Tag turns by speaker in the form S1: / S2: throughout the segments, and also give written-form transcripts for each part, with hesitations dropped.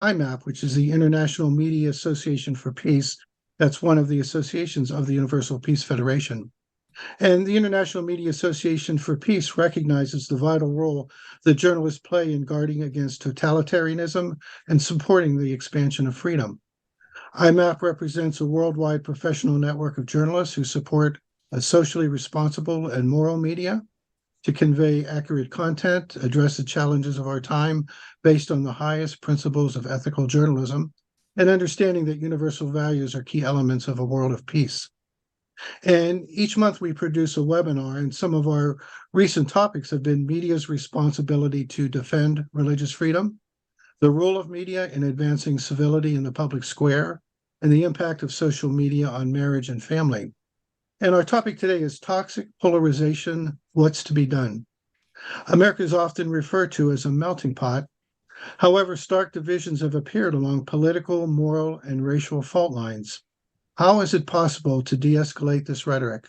S1: IMAP, which is the International Media Association for Peace. That's one of the associations of the Universal Peace Federation. And the International Media Association for Peace recognizes the vital role that journalists play in guarding against totalitarianism and supporting the expansion of freedom. IMAP represents a worldwide professional network of journalists who support a socially responsible and moral media to convey accurate content, address the challenges of our time based on the highest principles of ethical journalism, and understanding that universal values are key elements of a world of peace. And each month we produce a webinar, and some of our recent topics have been media's responsibility to defend religious freedom, the role of media in advancing civility in the public square, and the impact of social media on marriage and family. And our topic today is toxic polarization, what's to be done? America is often referred to as a melting pot. However, stark divisions have appeared along political, moral, and racial fault lines. How is it possible to de-escalate this rhetoric?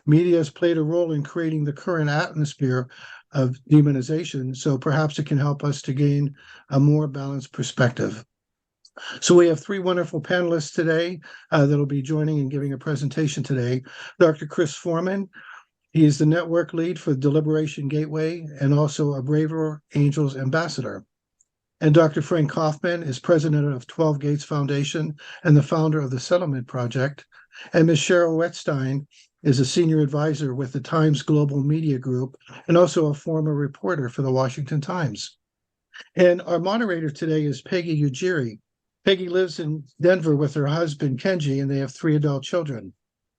S1: Media has played a role in creating the current atmosphere of demonization, so perhaps it can help us to gain a more balanced perspective. So we have three wonderful panelists today that'll be joining and giving a presentation today. Dr. Chris Foreman, he is the network lead for Deliberation Gateway and also a Braver Angels ambassador. And Dr. Frank Kaufmann is president of 12 Gates Foundation and the founder of the Settlement Project. And Ms. Cheryl Wettstein is a senior advisor with the Times Global Media Group and also a former reporter for the Washington Times. And our moderator today is Peggy Ujiri. Peggy lives in Denver with her husband, Kenji, and they have 3 adult children.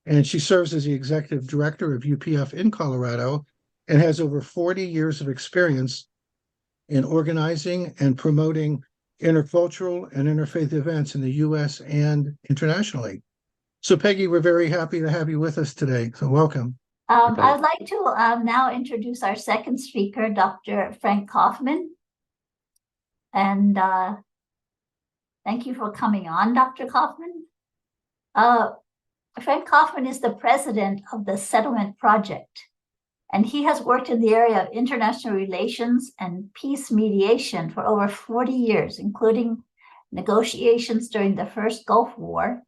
S1: And she serves as the executive director of UPF in Colorado and has over 40 years of experience in organizing and promoting intercultural and interfaith events in the U.S. and internationally. So, Peggy, we're very happy to have you with us today. So welcome.
S2: I'd like to now introduce our second speaker, Dr. Frank Kaufmann. And thank you for coming on, Dr. Kaufmann. Frank Kaufmann is the president of the Settlement Project, and he has worked in the area of international relations and peace mediation for over 40 years, including negotiations during the first Gulf War,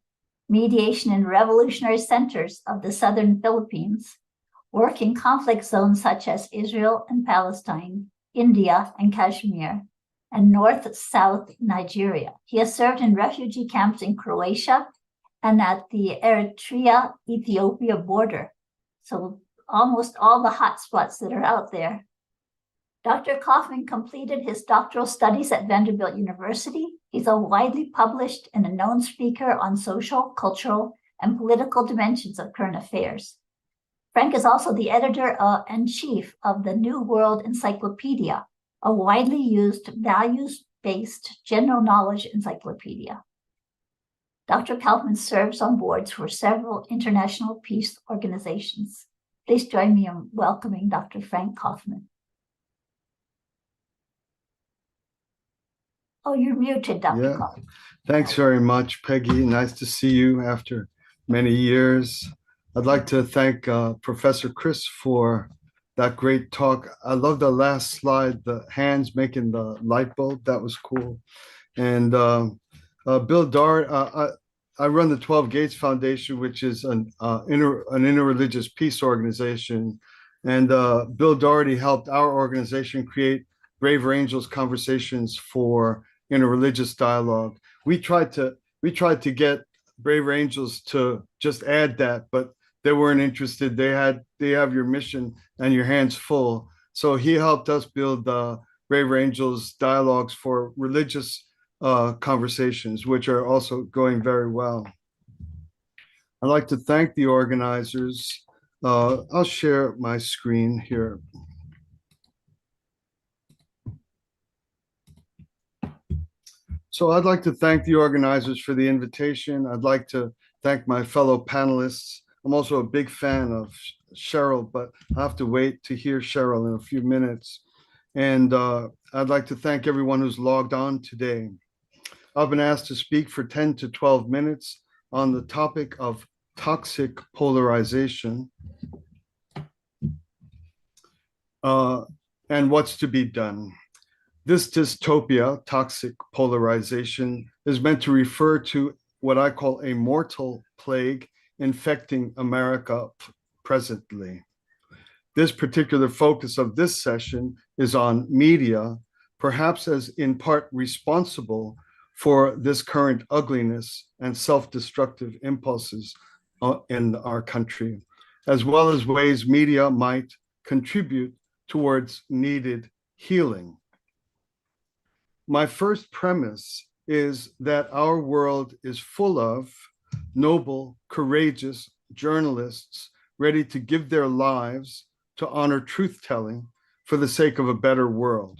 S2: mediation in revolutionary centers of the southern Philippines, work in conflict zones such as Israel and Palestine, India and Kashmir, and north-south Nigeria. He has served in refugee camps in Croatia and at the Eritrea-Ethiopia border. So almost all the hotspots that are out there. Dr. Kaufmann completed his doctoral studies at Vanderbilt University. He's a widely published and a known speaker on social, cultural, and political dimensions of current affairs. Frank is also the editor-in-chief of the New World Encyclopedia, a widely used values-based general knowledge encyclopedia. Dr. Kaufmann serves on boards for several international peace organizations. Please join me in welcoming Dr. Frank Kaufmann. Oh, you're muted, Dr. Kaufmann.
S3: Thanks very much, Peggy. Nice to see you after many years. I'd like to thank Professor Chris for that great talk. I love the last slide, the hands making the light bulb. That was cool. And Bill Dart, I run the 12 Gates Foundation, which is an interreligious peace organization. And Bill Doherty helped our organization create Braver Angels Conversations for Interreligious Dialogue. We tried to get Braver Angels to just add that, but they weren't interested. They have your mission and your hands full. So he helped us build Braver Angels Dialogues for religious conversations, which are also going very well. I'd like to thank the organizers. I'll share my screen here. So I'd like to thank the organizers for the invitation. I'd like to thank my fellow panelists. I'm also a big fan of Cheryl, but I have to wait to hear Cheryl in a few minutes. And I'd like to thank everyone who's logged on today. I've been asked to speak for 10 to 12 minutes on the topic of toxic polarization and what's to be done. This dystopia, toxic polarization, is meant to refer to what I call a mortal plague infecting America presently. This particular focus of this session is on media, perhaps as in part responsible for this current ugliness and self-destructive impulses in our country, as well as ways media might contribute towards needed healing. My first premise is that our world is full of noble, courageous journalists ready to give their lives to honor truth-telling for the sake of a better world.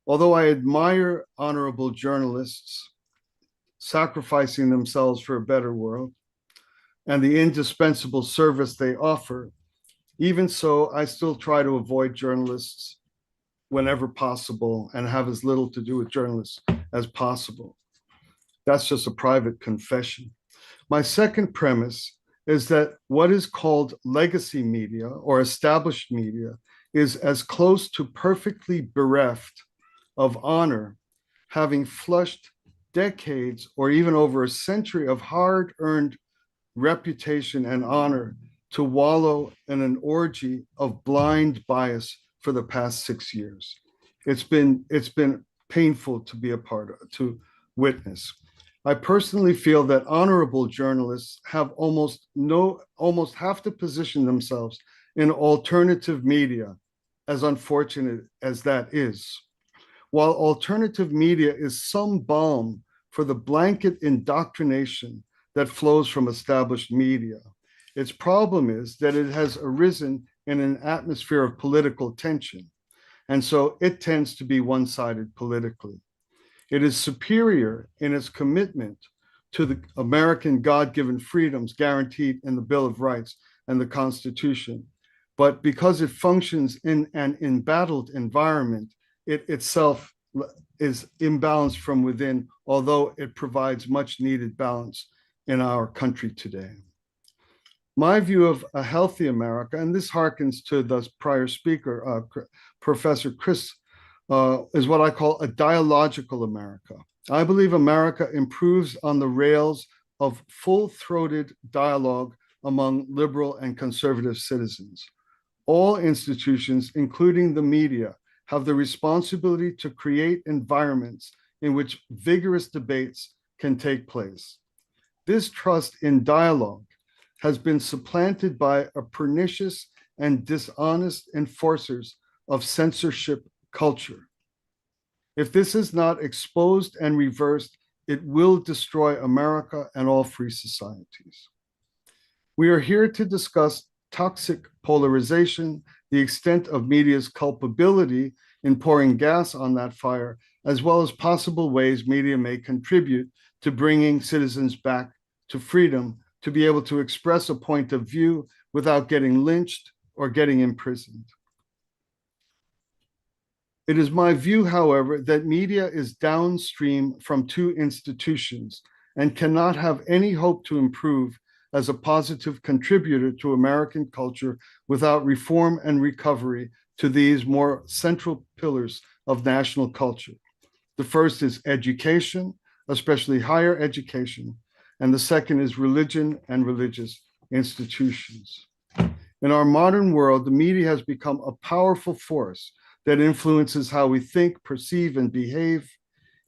S3: Although I admire honorable journalists sacrificing themselves for a better world and the indispensable service they offer, even so, I still try to avoid journalists whenever possible and have as little to do with journalists as possible. That's just a private confession. My second premise is that what is called legacy media or established media is as close to perfectly bereft of honor, having flushed decades or even over a century of hard-earned reputation and honor to wallow in an orgy of blind bias for the past 6 years. It's been painful to be a part of, to witness. I personally feel that honorable journalists have almost have to position themselves in alternative media, as unfortunate as that is. While alternative media is some balm for the blanket indoctrination that flows from established media, its problem is that it has arisen in an atmosphere of political tension, and so it tends to be one-sided politically. It is superior in its commitment to the American God-given freedoms guaranteed in the Bill of Rights and the Constitution. But because it functions in an embattled environment, it itself is imbalanced from within, although it provides much needed balance in our country today. My view of a healthy America, and this harkens to the prior speaker, Professor Chris, is what I call a dialogical America. I believe America improves on the rails of full-throated dialogue among liberal and conservative citizens. All institutions, including the media, have the responsibility to create environments in which vigorous debates can take place. This trust in dialogue has been supplanted by a pernicious and dishonest enforcers of censorship culture. If this is not exposed and reversed, it will destroy America and all free societies. We are here to discuss toxic polarization, the extent of media's culpability in pouring gas on that fire, as well as possible ways media may contribute to bringing citizens back to freedom, to be able to express a point of view without getting lynched or getting imprisoned. It is my view, however, that media is downstream from two institutions and cannot have any hope to improve as a positive contributor to American culture without reform and recovery to these more central pillars of national culture. The first is education, especially higher education, and the second is religion and religious institutions. In our modern world, the media has become a powerful force that influences how we think, perceive, and behave.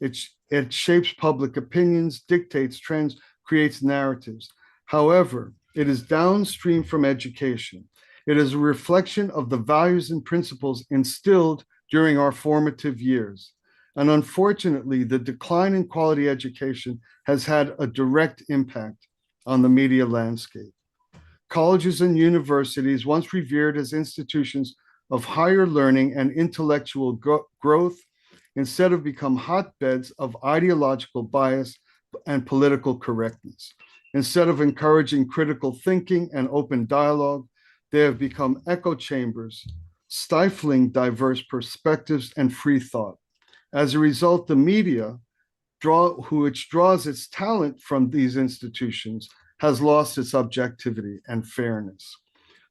S3: It shapes public opinions, dictates trends, creates narratives. However, it is downstream from education. It is a reflection of the values and principles instilled during our formative years. And unfortunately, the decline in quality education has had a direct impact on the media landscape. Colleges and universities, once revered as institutions of higher learning and intellectual growth, instead have become hotbeds of ideological bias and political correctness. Instead of encouraging critical thinking and open dialogue, they have become echo chambers, stifling diverse perspectives and free thought. As a result, the media, which draws its talent from these institutions, has lost its objectivity and fairness.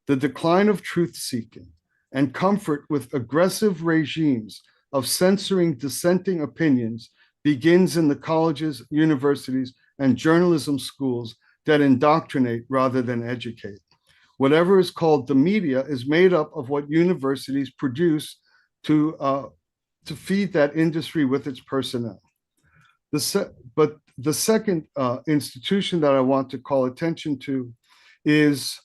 S3: The decline of truth-seeking and comfort with aggressive regimes of censoring dissenting opinions begins in the colleges, universities, and journalism schools that indoctrinate rather than educate. Whatever is called the media is made up of what universities produce to feed that industry with its personnel. But the second institution that I want to call attention to is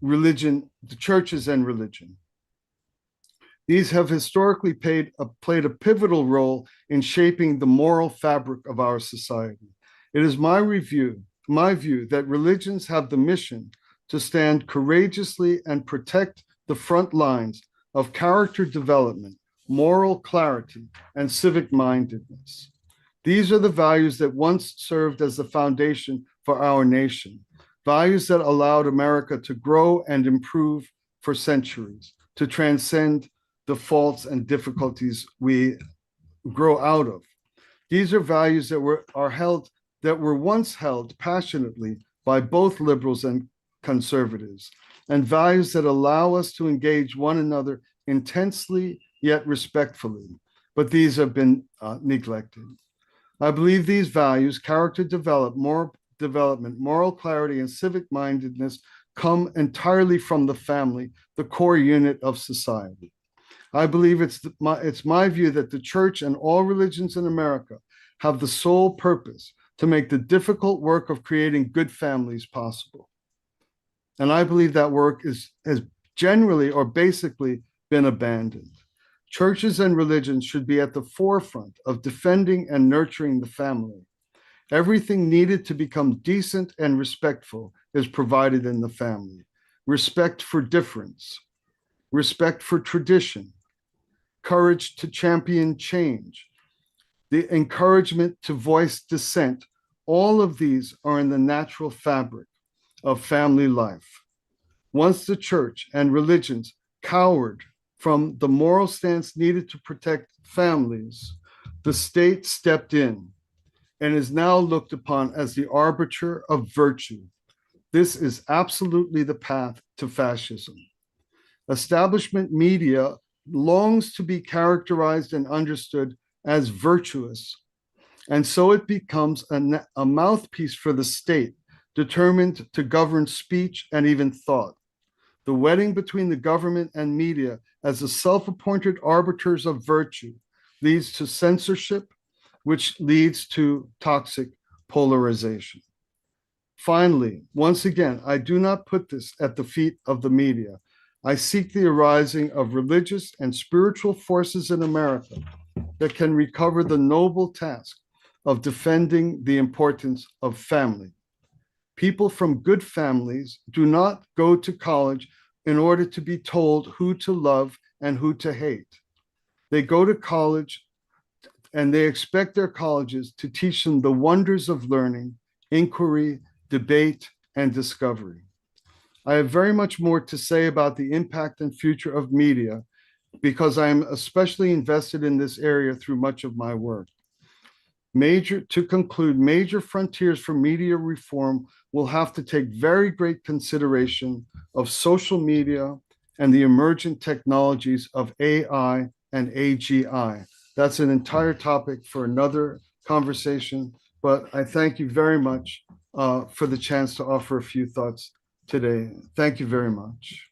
S3: religion, the churches and religion. These have historically played a pivotal role in shaping the moral fabric of our society. It is my view that religions have the mission to stand courageously and protect the front lines of character development, moral clarity, and civic mindedness. These are the values that once served as the foundation for our nation, values that allowed America to grow and improve for centuries, to transcend the faults and difficulties we grow out of. These are values that were once held passionately by both liberals and conservatives, and values that allow us to engage one another intensely yet respectfully. But these have been neglected. I believe these values, character development, moral clarity, and civic mindedness come entirely from the family, the core unit of society. I believe it's my view that the church and all religions in America have the sole purpose to make the difficult work of creating good families possible. And I believe that work has generally or basically been abandoned. Churches and religions should be at the forefront of defending and nurturing the family. Everything needed to become decent and respectful is provided in the family. Respect for difference, respect for tradition, courage to champion change, the encouragement to voice dissent. All of these are in the natural fabric of family life. Once the church and religions cowered from the moral stance needed to protect families, the state stepped in and is now looked upon as the arbiter of virtue. This is absolutely the path to fascism. Establishment media longs to be characterized and understood as virtuous, and so it becomes a mouthpiece for the state, determined to govern speech and even thought. The wedding between the government and media as the self-appointed arbiters of virtue leads to censorship, which leads to toxic polarization. Finally, once again, I do not put this at the feet of the media. I seek the arising of religious and spiritual forces in America that can recover the noble task of defending the importance of family. People from good families do not go to college in order to be told who to love and who to hate. They go to college and they expect their colleges to teach them the wonders of learning, inquiry, debate, and discovery. I have very much more to say about the impact and future of media because I am especially invested in this area through much of my work. To conclude, major frontiers for media reform will have to take very great consideration of social media and the emergent technologies of AI and AGI. That's an entire topic for another conversation, but I thank you very much for the chance to offer a few thoughts today. Thank you very much.